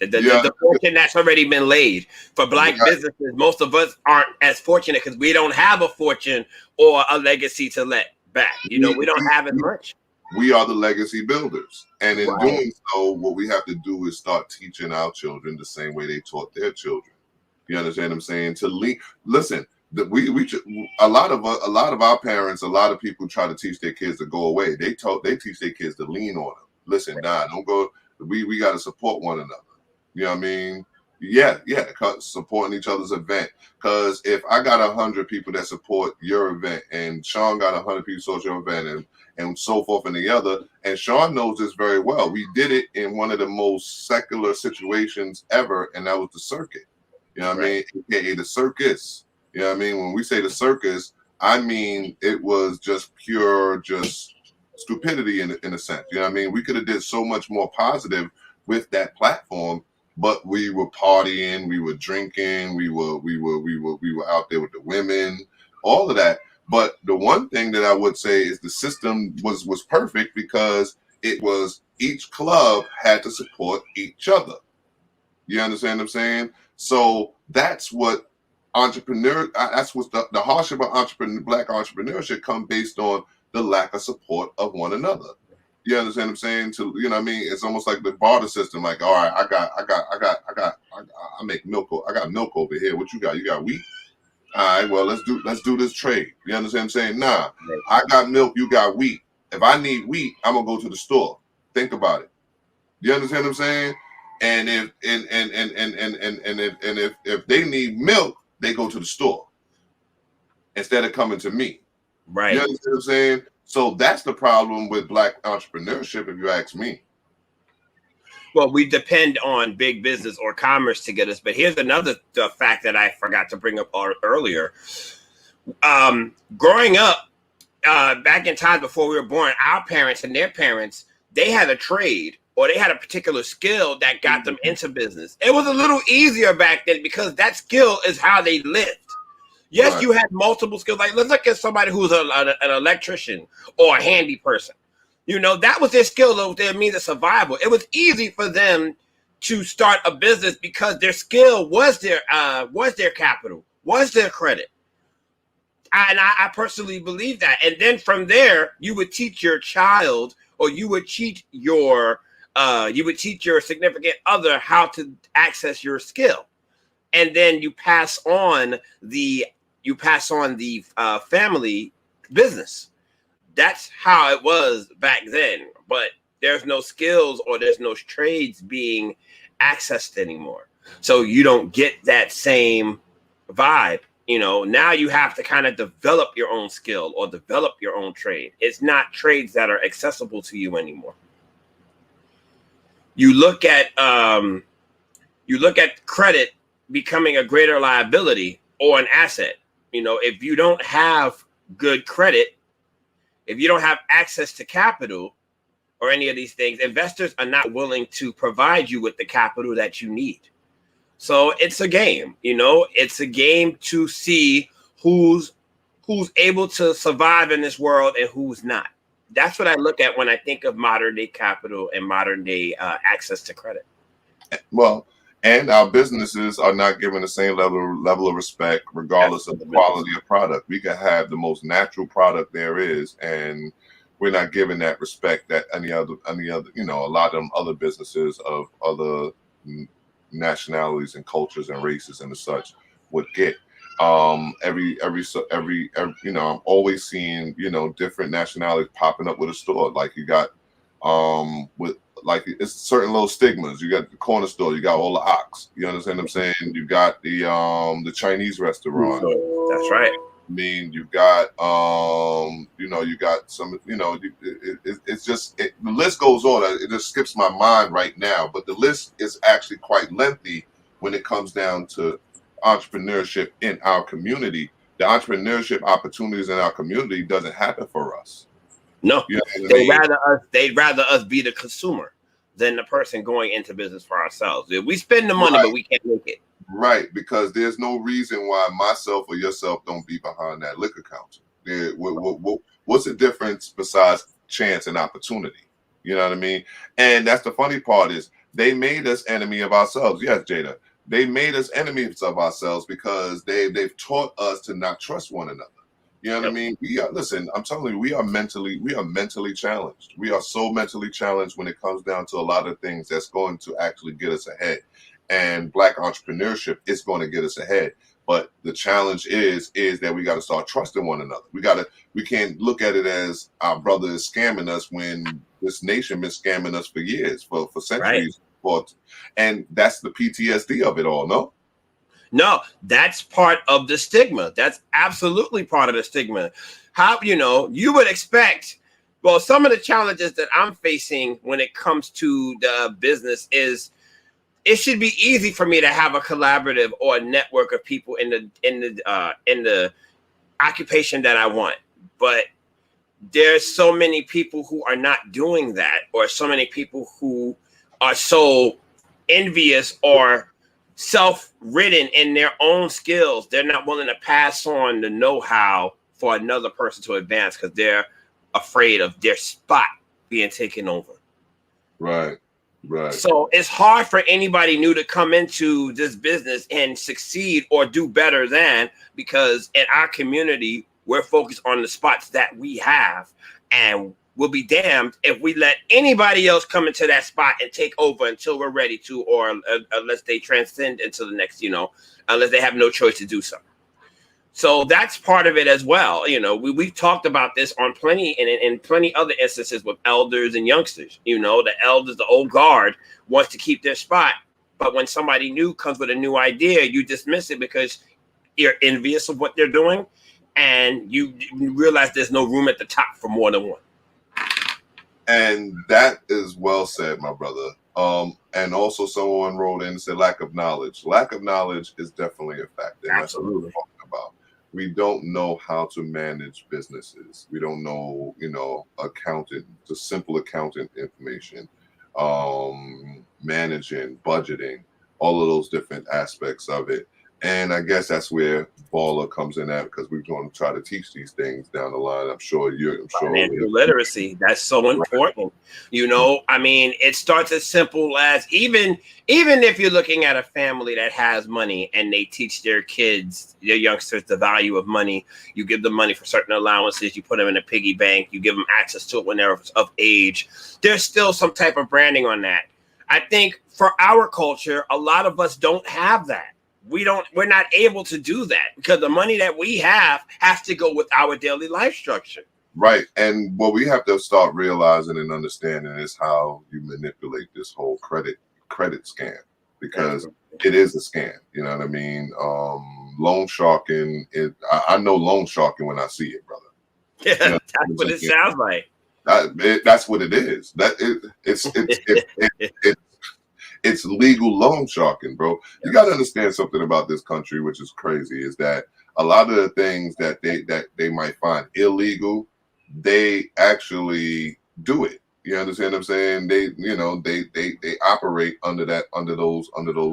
The fortune that's already been laid for Black businesses. Most of us aren't as fortunate because we don't have a fortune or a legacy to let back. You know, we don't have as much.
We are the legacy builders. And in doing so, what we have to do is start teaching our children the same way they taught their children. You understand what I'm saying? Listen, a lot of our parents, a lot of people try to teach their kids to go away. They teach their kids to lean on them. Listen, don't go. We got to support one another. You know what I mean? Yeah, supporting each other's event. Because if I got 100 people that support your event, and Sean got 100 people support your event, and so forth and the other, and Sean knows this very well. We did it in one of the most secular situations ever, and that was the circuit. You know what I mean? AKA the circus. You know what I mean? When we say the circus, I mean it was just pure, stupidity in a sense. You know what I mean? We could have did so much more positive with that platform. But we were partying, we were drinking, we were out there with the women, all of that. But the one thing that I would say is the system was perfect because it was each club had to support each other. You understand what I'm saying? So that's what that's what the hardship of Black entrepreneurship come based on the lack of support of one another. You understand what I'm saying? You know what I mean? It's almost like the barter system. Like, all right, I make milk. I got milk over here. What you got? You got wheat? All right, well, let's do this trade. You understand what I'm saying? Nah, I got milk. You got wheat. If I need wheat, I'm gonna go to the store. Think about it. You understand what I'm saying? And if they need milk, they go to the store instead of coming to me.
Right.
You understand what I'm saying? So that's the problem with Black entrepreneurship, if you ask me.
Well, we depend on big business or commerce to get us. But here's another fact that I forgot to bring up earlier. Growing up, back in times before we were born, our parents and their parents, they had a trade or they had a particular skill that got them into business. It was a little easier back then because that skill is how they lived. Yes, you had multiple skills. Like, let's look at somebody who's an electrician or a handy person. You know, that was their skill, their means of survival. It was easy for them to start a business because their skill was their capital, was their credit. And I personally believe that. And then from there, you would teach your child, or you would teach your significant other how to access your skill, and then you pass on the family business. That's how it was back then. But there's no skills or there's no trades being accessed anymore. So you don't get that same vibe. You know, now you have to kind of develop your own skill or develop your own trade. It's not trades that are accessible to you anymore. You look at credit becoming a greater liability or an asset. You know, if you don't have good credit, if you don't have access to capital or any of these things, investors are not willing to provide you with the capital that you need. So it's a game, you know, it's a game to see who's able to survive in this world and who's not. That's what I look at when I think of modern day capital and modern day access to credit.
Well, and our businesses are not given the same level of respect, regardless of the quality of product. We can have the most natural product there is, and we're not given that respect that any other, you know, a lot of them other businesses of other nationalities and cultures and races and such would get. Every you know, I'm always seeing, you know, different nationalities popping up with a store. Like you got with like it's certain little stigmas. You got the corner store, you got all the ox. You understand what I'm saying? You got the Chinese restaurant.
That's right.
I mean, you got you got some, it's just the list goes on. It just skips my mind right now, but the list is actually quite lengthy when it comes down to entrepreneurship in our community. The entrepreneurship opportunities in our community doesn't happen for us.
No,
You know what I mean?
they'd rather us be the consumer than the person going into business for ourselves. We spend the money,
Right.
but we can't make it.
Right, because there's no reason why myself or yourself don't be behind that liquor counter. What's the difference besides chance and opportunity? You know what I mean? And that's the funny part is they made us enemy of ourselves. Yes, Jada. They made us enemies of ourselves because they've taught us to not trust one another. You know what I mean? Listen, I'm telling you, we are mentally challenged. We are so mentally challenged when it comes down to a lot of things that's going to actually get us ahead. And Black entrepreneurship is going to get us ahead. But the challenge is that we got to start trusting one another. We can't look at it as our brother is scamming us when this nation been scamming us for years, for centuries. Right. And that's the PTSD of it all, no?
No, that's part of the stigma. That's absolutely part of the stigma. How, you would expect, well, some of the challenges that I'm facing when it comes to the business is it should be easy for me to have a collaborative or a network of people in the occupation that I want. But there's so many people who are not doing that, or so many people who are so envious or self-ridden in their own skills. They're not willing to pass on the know-how for another person to advance because they're afraid of their spot being taken over.
Right. Right.
So it's hard for anybody new to come into this business and succeed or do better than, because in our community, we're focused on the spots that we have, and we'll be damned if we let anybody else come into that spot and take over until we're ready to, or unless they transcend into the next, unless they have no choice to do so. So that's part of it as well. We've talked about this on plenty in plenty other instances with elders and youngsters. The elders, the old guard, wants to keep their spot. But when somebody new comes with a new idea, you dismiss it because you're envious of what they're doing. And you realize there's no room at the top for more than one.
And that is well said, my brother. And also someone wrote in and said lack of knowledge. Lack of knowledge is definitely a factor.
Absolutely.
That's what we're talking about. We don't know how to manage businesses. We don't know, accounting, just simple accounting information, managing, budgeting, all of those different aspects of it. And I guess that's where Baller comes in at, because we're going to try to teach these things down the line.
Financial literacy, that's so important. It starts as simple as even if you're looking at a family that has money and they teach their kids, their youngsters, the value of money. You give them money for certain allowances. You put them in a piggy bank. You give them access to it when they're of age. There's still some type of branding on that. I think for our culture, a lot of us don't have that. We're not able to do that because the money that we have has to go with our daily life structure.
Right. And what we have to start realizing and understanding is how you manipulate this whole credit scam, because it is a scam. You know what I mean? Loan sharking. I know loan sharking when I see it, brother.
Yeah, that's what it sounds like.
That's what it is. It's legal loan sharking, bro. You got to understand something about this country, which is crazy, is that a lot of the things that they might find illegal, they actually do it. You understand what I'm saying? They operate under those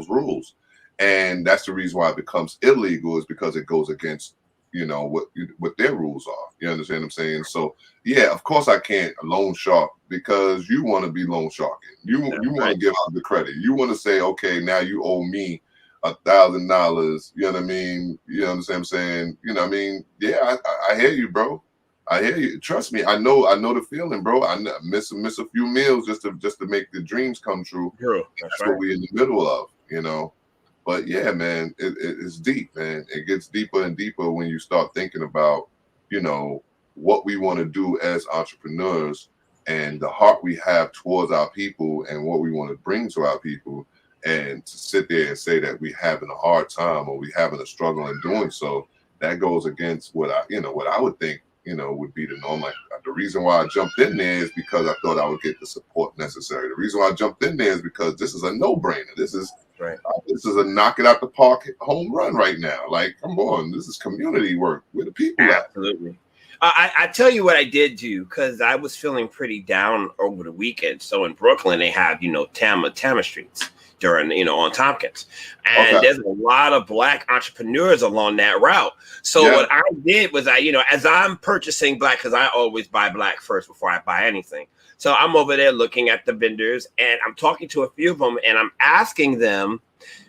rules, and that's the reason why it becomes illegal, is because it goes against what their rules are. You understand what I'm saying? So yeah, of course I can't loan shark, because you want to be loan sharking. You want to give out the credit. You want to say, okay, now you owe me $1,000. You know what I mean? You understand what I'm saying? You know what I mean? Yeah, I hear you, bro. I hear you. Trust me. I know the feeling, bro. I miss a few meals just to make the dreams come true.
True.
That's what we're in the middle of, But yeah, man, it's deep, man. It gets deeper and deeper when you start thinking about, what we want to do as entrepreneurs and the heart we have towards our people and what we want to bring to our people. And to sit there and say that we're having a hard time or we're having a struggle in doing so that goes against what I would think, would be the norm. Like the reason why I jumped in there is because I thought I would get the support necessary. The reason why I jumped in there is because this is a no-brainer. This is a knock it out the park home run right now. Like, come on, this is community work with the people.
Absolutely. I tell you what I did do, because I was feeling pretty down over the weekend. So in Brooklyn, they have, Tama streets during, on Tompkins. And there's a lot of Black entrepreneurs along that route. So what I did was as I'm purchasing Black, because I always buy Black first before I buy anything. So I'm over there looking at the vendors, and I'm talking to a few of them, and I'm asking them,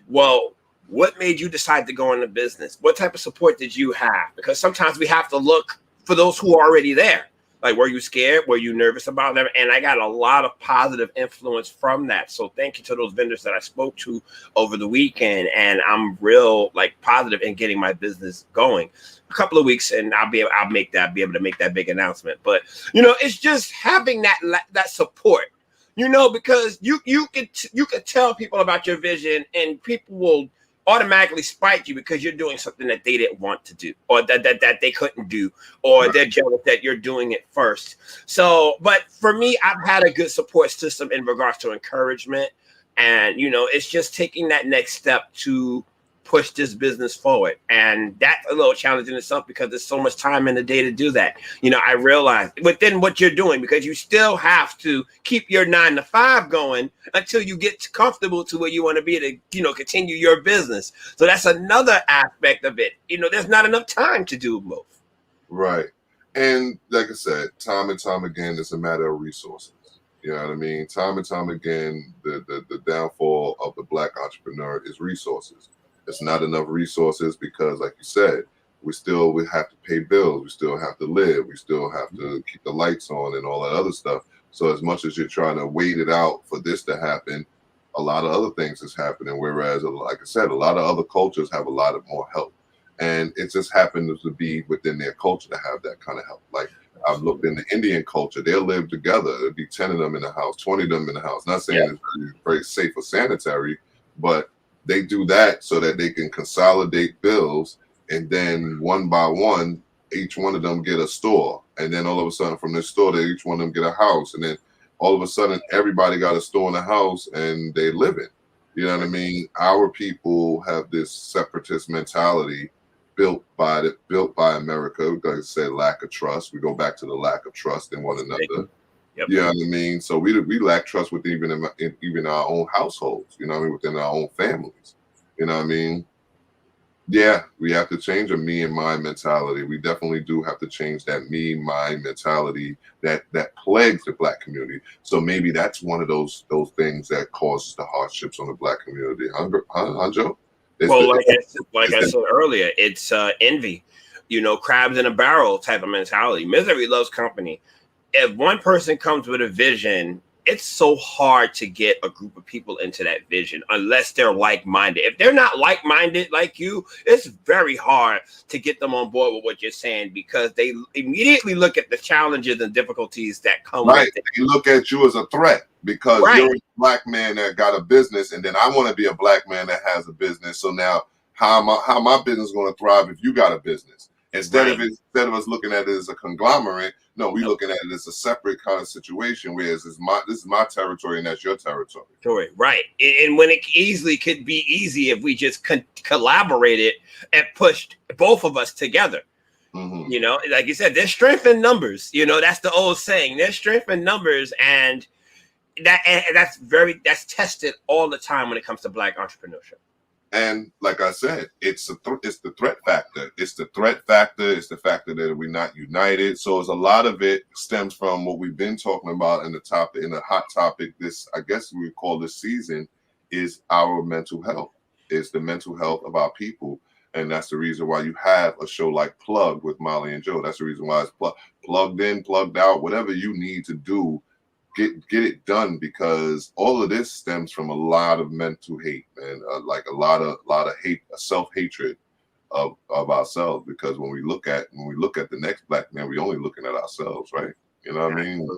well, what made you decide to go into business? What type of support did you have? Because sometimes we have to look for those who are already there. Like, were you scared? Were you nervous about them? And I got a lot of positive influence from that. So thank you to those vendors that I spoke to over the weekend. And I'm real positive in getting my business going. A couple of weeks, and I'll be able to make that big announcement. But it's just having that support. Because you could tell people about your vision, and people will automatically spite you because you're doing something that they didn't want to do, or that they couldn't do, or they're jealous that you're doing it first. So, but for me, I've had a good support system in regards to encouragement, and it's just taking that next step to push this business forward. And that's a little challenge in itself, because there's so much time in the day to do that. I realize within what you're doing, because you still have to keep your 9 to 5 going until you get comfortable to where you want to be to, continue your business. So that's another aspect of it. There's not enough time to do both.
Right. And like I said, time and time again, it's a matter of resources. You know what I mean? Time and time again, the downfall of the Black entrepreneur is resources. It's not enough resources because, like you said, we have to pay bills. We still have to live. We still have to keep the lights on and all that other stuff. So as much as you're trying to wait it out for this to happen, a lot of other things is happening. Whereas, like I said, a lot of other cultures have a lot of more help. And it just happens to be within their culture to have that kind of help. Like, I've looked in the Indian culture, they'll live together. There'll be 10 of them in the house, 20 of them in the house. Not saying it's very, very safe or sanitary, but they do that so that they can consolidate bills, and then one by one, each one of them get a store. And then all of a sudden from this store, each one of them get a house. And then all of a sudden, everybody got a store in the house and they live in. You know what I mean? Our people have this separatist mentality built by America. Like I said, lack of trust. We go back to the lack of trust in one another. Yep. You know what I mean? So we lack trust with even our own households, within our own families. You know what I mean? Yeah, we have to change a me and my mentality. We definitely do have to change that me, my mentality that plagues the Black community. So maybe that's one of those things that causes the hardships on the Black community. Huh, Joe?
Well, like I said earlier, it's envy, crabs in a barrel type of mentality. Misery loves company. If one person comes with a vision, it's so hard to get a group of people into that vision unless they're like-minded. If they're not like-minded like you, it's very hard to get them on board with what you're saying, because they immediately look at the challenges and difficulties that come with it.
They look at you as a threat because you're a Black man that got a business, and then I want to be a Black man that has a business. So now how my business going to thrive if you got a business? Instead of us looking at it as a conglomerate, no, we looking at it as a separate kind of situation. Whereas this is my territory and that's your territory.
Right. And when it easily could be easy if we just collaborated and pushed both of us together. Mm-hmm. Like you said, there's strength in numbers. That's the old saying. There's strength in numbers, and that's tested all the time when it comes to Black entrepreneurship.
And like I said, it's the threat factor. It's the threat factor. It's the factor that we're not united. So a lot of it stems from what we've been talking about in the hot topic. This, I guess we call this season, is our mental health. It's the mental health of our people. And that's the reason why you have a show like Plug with Molly and Joe. That's the reason why it's plugged in, plugged out, whatever you need to do. Get it done, because all of this stems from a lot of mental hate, man. Like a lot of hate, self-hatred of ourselves. Because when we look at the next Black man, we're only looking at ourselves, right? You know what I mean?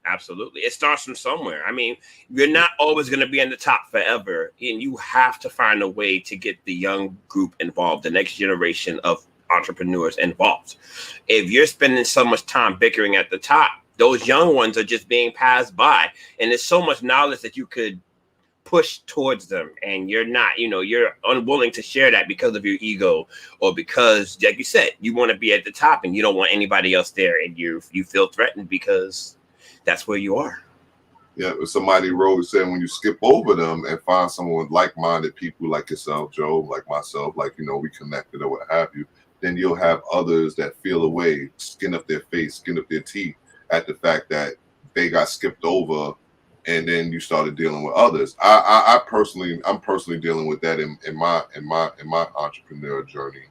Absolutely. It starts from somewhere. I mean, you're not always going to be in the top forever, and you have to find a way to get the young group involved, the next generation of entrepreneurs involved. If you're spending so much time bickering at the top, those young ones are just being passed by. And there's so much knowledge that you could push towards them, and you're not, you're unwilling to share that because of your ego, or because, like you said, you want to be at the top and you don't want anybody else there, and you feel threatened because that's where you are.
Yeah, somebody wrote saying when you skip over them and find someone like-minded people like yourself, Joe, like myself, like, we connected or what have you, then you'll have others that feel away, skin up their face, skin up their teeth at the fact that they got skipped over, and then you started dealing with others. I'm personally dealing with that in my entrepreneur journey,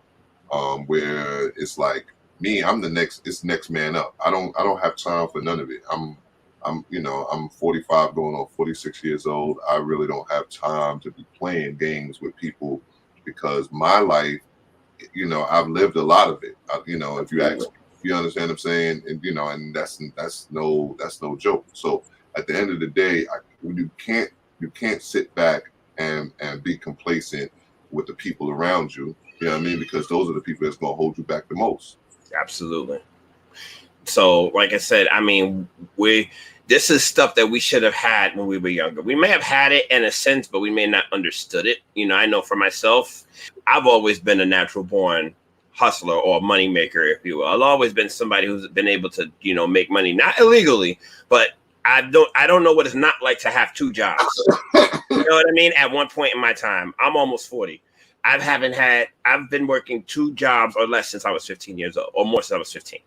where it's like me, I'm it's next man up. I don't have time for none of it. I'm 45 going on 46 years old. I really don't have time to be playing games with people, because my life, I've lived a lot of it. If you ask, you understand what I'm saying? And, and that's no joke. So at the end of the day, you can't sit back and be complacent with the people around you. You know what I mean? Because those are the people that's going to hold you back the most.
Absolutely. So, like I said, this is stuff that we should have had when we were younger. We may have had it in a sense, but we may not understood it. I know for myself, I've always been a natural born hustler or money maker, if you will. I've always been somebody who's been able to, make money, not illegally, but I don't know what it's not like to have two jobs. You know what I mean? At one point in my time, I'm almost 40. I've been working two jobs or less since I was 15 years old, or more since I was 15.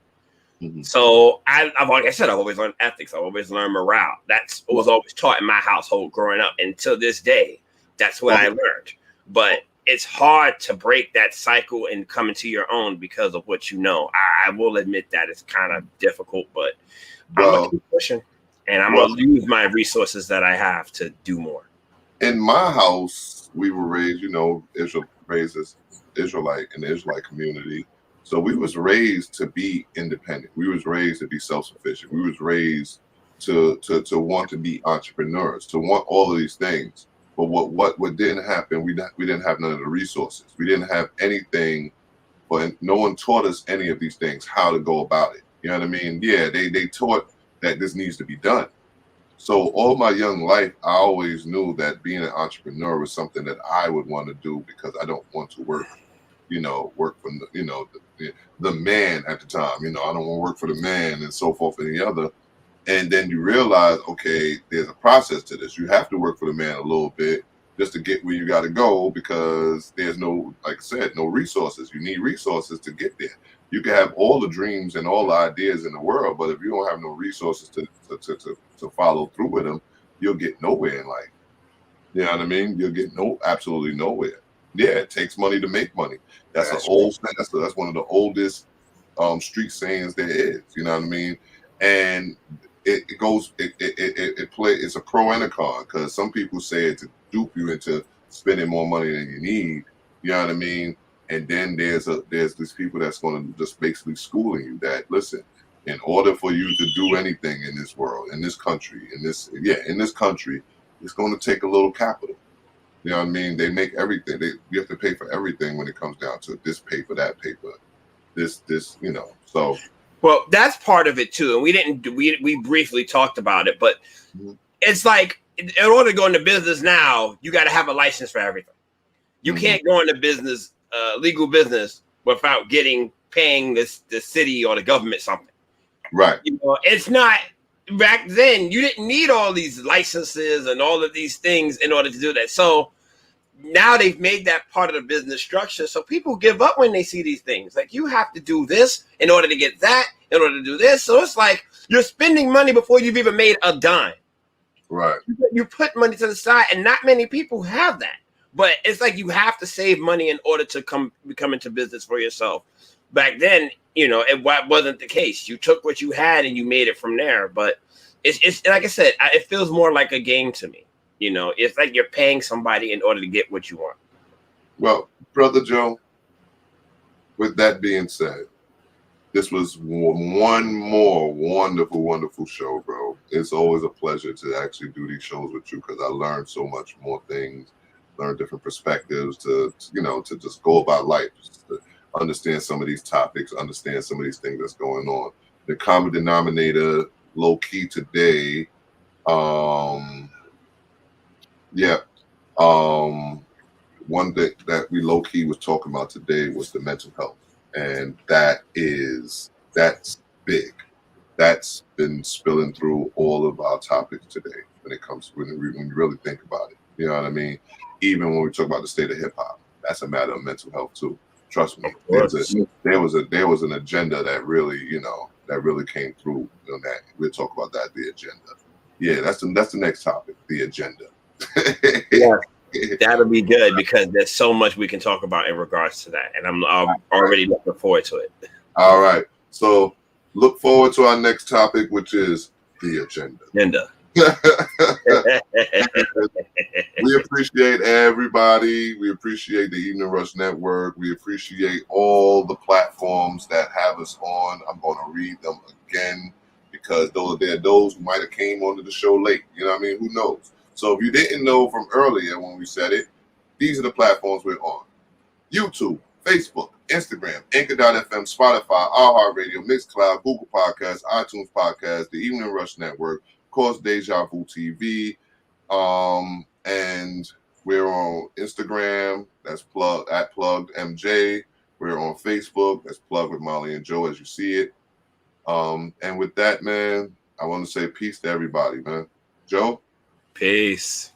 Mm-hmm. So like I said, I've always learned ethics. I've always learned morale. That was always taught in my household growing up. And to this day, that's what I learned. But it's hard to break that cycle and come into your own because of what you know. I will admit that it's kind of difficult, but I'm going to keep pushing. And I'm going to use my resources that I have to do more.
In my house, we were raised, raised as Israelite in the Israelite community. So we was raised to be independent. We was raised to be self-sufficient. We was raised to want to be entrepreneurs, to want all of these things. But what didn't happen, we didn't have none of the resources. We didn't have anything, but no one taught us any of these things, how to go about it. You know what I mean? Yeah, they taught that this needs to be done. So all my young life, I always knew that being an entrepreneur was something that I would want to do, because I don't want to work for the man at the time. I don't want to work for the man and so forth and the other. And then you realize, okay, there's a process to this. You have to work for the man a little bit just to get where you got to go, because there's no, like I said, no resources. You need resources to get there. You can have all the dreams and all the ideas in the world, but if you don't have no resources to follow through with them, you'll get nowhere in life. You know what I mean? You'll get absolutely nowhere. Yeah, it takes money to make money. That's an old. That's one of the oldest street sayings there is. You know what I mean? And it's a pro and a con, because some people say it to dupe you into spending more money than you need. You know what I mean? And then there's these people that's going to just basically schooling you that, listen, in order for you to do anything in this world, in this country, in this country, it's going to take a little capital. You know what I mean? They make everything. You have to pay for everything when it comes down to this paper, that paper, this, so.
Well, that's part of it too. And we briefly talked about it, but it's like, in order to go into business now, you got to have a license for everything. You can't go into business, legal business, without paying the city or the government something.
Right.
It's not. Back then, you didn't need all these licenses and all of these things in order to do that. So now they've made that part of the business structure. So people give up when they see these things. Like, you have to do this in order to get that, in order to do this. So it's like you're spending money before you've even made a dime.
Right.
You put money to the side, and not many people have that. But it's like you have to save money in order to come into business for yourself. Back then, it wasn't the case. You took what you had and you made it from there. But it's like I said, it feels more like a game to me. It's like you're paying somebody in order to get what you want.
Well, Brother Joe, with that being said, this was one more wonderful, wonderful show, bro. It's always a pleasure to actually do these shows with you, because I learned so much more things, learn different perspectives to just go about life. understand some of these topics, understand some of these things that's going on. The common denominator, low key today, one thing that we low key was talking about today was the mental health, and that's big. That's been spilling through all of our topics today when you really think about it. You know what I mean? Even when we talk about the state of hip hop, that's a matter of mental health too. Trust me. There was an agenda that really, came through. That we'll talk about that, the agenda. Yeah, that's the next topic, the agenda.
Yeah, that'll be good because there's so much we can talk about in regards to that, and I'm already looking forward to it.
All right, so look forward to our next topic, which is the agenda. We appreciate everybody. We appreciate the Evening Rush Network. We appreciate all the platforms that have us on. I'm going to read them again because there are those who might have came onto the show late. You know what I mean? Who knows? So if you didn't know from earlier when we said it, these are the platforms we're on. YouTube, Facebook, Instagram, Anchor.fm, Spotify, iHeartRadio, Mixcloud, Google Podcasts, iTunes Podcasts, the Evening Rush Network, of course, Deja Vu TV. And we're on Instagram, that's plugged MJ. We're on Facebook, that's Plugged with Molly and Joe, as you see it. And with that, man, I want to say peace to everybody, man. Joe?
Peace.